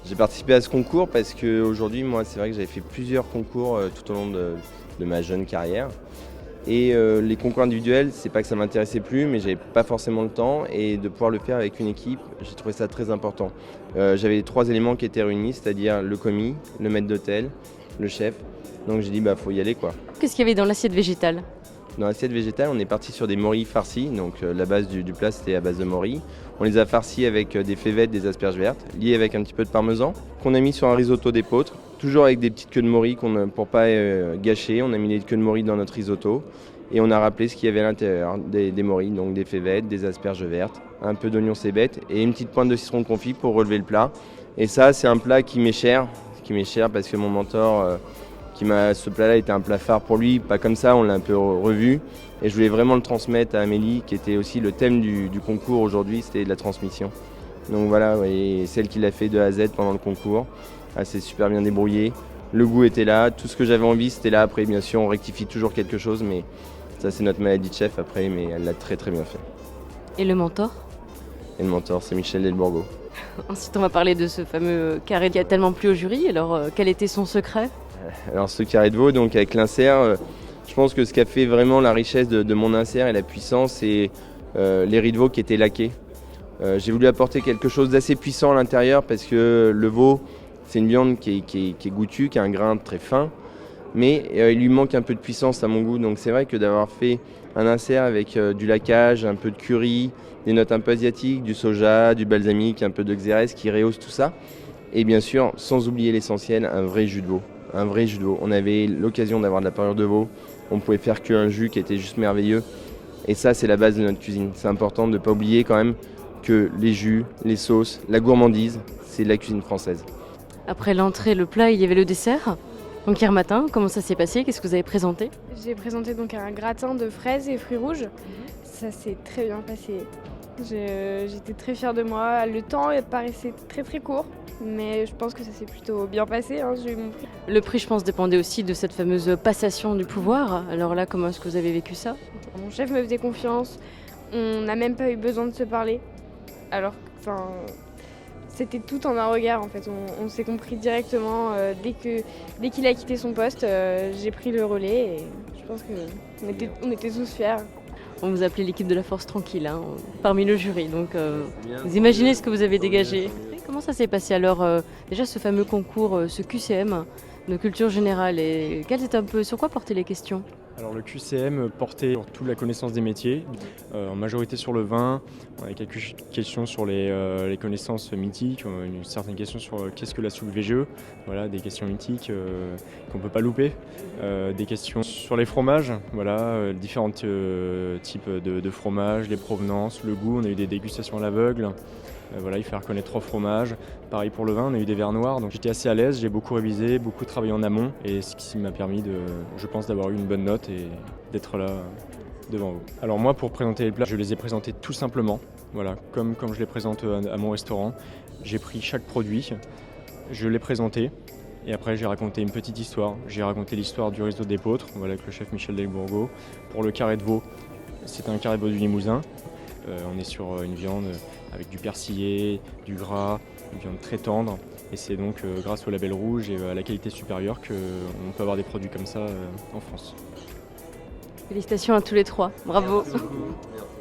J'ai participé à ce concours parce qu'aujourd'hui, moi, c'est vrai que j'avais fait plusieurs concours tout au long de ma jeune carrière. Et les concours individuels, c'est pas que ça m'intéressait plus, mais j'avais pas forcément le temps. Et de pouvoir le faire avec une équipe, j'ai trouvé ça très important. J'avais les 3 éléments qui étaient réunis, c'est-à-dire le commis, le maître d'hôtel, le chef. Donc j'ai dit, bah faut y aller quoi. Qu'est-ce qu'il y avait dans l'assiette végétale? Dans l'assiette végétale, on est parti sur des morilles farcies. Donc la base du plat, c'était à base de morilles. On les a farcis avec des févettes, des asperges vertes, liées avec un petit peu de parmesan, qu'on a mis sur un risotto d'épeautre, toujours avec des petites queues de morilles pour pas gâcher. On a mis les queues de morilles dans notre risotto et on a rappelé ce qu'il y avait à l'intérieur des morilles, donc des févettes, des asperges vertes, un peu d'oignon cébette et une petite pointe de citron confit pour relever le plat. Et ça, c'est un plat qui m'est cher parce que mon mentor ce plat-là était un plat phare pour lui, pas comme ça, on l'a un peu revu. Et je voulais vraiment le transmettre à Amélie, qui était aussi le thème du concours aujourd'hui, c'était la transmission. Donc voilà, et celle qui l'a fait de A à Z pendant le concours, elle s'est super bien débrouillée. Le goût était là, tout ce que j'avais envie, c'était là. Après, bien sûr, on rectifie toujours quelque chose, mais ça, c'est notre maladie de chef après, mais elle l'a très très bien fait. Et le mentor? Et le mentor, c'est Michel Delbourgo. Ensuite, on va parler de ce fameux carré qui a tellement plu au jury. Alors, quel était son secret? Alors ce carré de veau, donc avec l'insert, je pense que ce qui a fait vraiment la richesse de mon insert et la puissance, c'est les riz de veau qui étaient laqués. J'ai voulu apporter quelque chose d'assez puissant à l'intérieur parce que le veau, c'est une viande qui est goûtue, qui a un grain très fin, mais il lui manque un peu de puissance à mon goût. Donc c'est vrai que d'avoir fait un insert avec du laquage, un peu de curry, des notes un peu asiatiques, du soja, du balsamique, un peu de xérès qui rehausse tout ça. Et bien sûr, sans oublier l'essentiel, un vrai jus de veau. Un vrai jus de veau. On avait l'occasion d'avoir de la parure de veau. On pouvait faire qu'un jus qui était juste merveilleux. Et ça, c'est la base de notre cuisine. C'est important de ne pas oublier quand même que les jus, les sauces, la gourmandise, c'est la cuisine française. Après l'entrée, le plat, il y avait le dessert. Donc hier matin, comment ça s'est passé? Qu'est-ce que vous avez présenté? J'ai présenté donc un gratin de fraises et fruits rouges. Ça s'est très bien passé. J'étais très fière de moi. Le temps paraissait très très court, mais je pense que ça s'est plutôt bien passé. J'ai eu mon prix. Le prix, je pense, dépendait aussi de cette fameuse passation du pouvoir. Alors là, comment est-ce que vous avez vécu ça? Mon chef me faisait confiance. On n'a même pas eu besoin de se parler. Alors, c'était tout en un regard en fait. On s'est compris directement. Dès qu'il a quitté son poste, j'ai pris le relais et je pense qu'on était tous fiers. On vous appelait l'équipe de la force tranquille, hein, parmi le jury. Donc, vous imaginez ce que vous avez dégagé. Comment ça s'est passé alors déjà ce fameux concours, ce QCM de culture générale, et sur quoi portaient les questions? Alors le QCM portait sur toute la connaissance des métiers, en majorité sur le vin, on avait quelques questions sur les connaissances mythiques, une certaine question sur qu'est-ce que la soupe VGE, voilà, des questions mythiques qu'on ne peut pas louper, des questions sur les fromages, voilà, différents types de fromages, les provenances, le goût, on a eu des dégustations à l'aveugle. Voilà, il fallait reconnaître 3 fromages. Pareil pour le vin, on a eu des verres noirs, donc j'étais assez à l'aise, j'ai beaucoup révisé, beaucoup travaillé en amont, et ce qui m'a permis je pense, d'avoir eu une bonne note et d'être là devant vous. Alors moi, pour présenter les plats, je les ai présentés tout simplement, voilà, comme je les présente à mon restaurant. J'ai pris chaque produit, je l'ai présenté, et après j'ai raconté une petite histoire. J'ai raconté l'histoire du risotto d'épeautre, voilà, avec le chef Michel Delbourgo. Pour le carré de veau, c'est un carré de veau du Limousin. On est sur une viande avec du persillé, du gras, une viande très tendre. Et c'est donc grâce au label rouge et à la qualité supérieure qu'on peut avoir des produits comme ça en France. Félicitations à tous les 3, bravo. Merci beaucoup. Merci.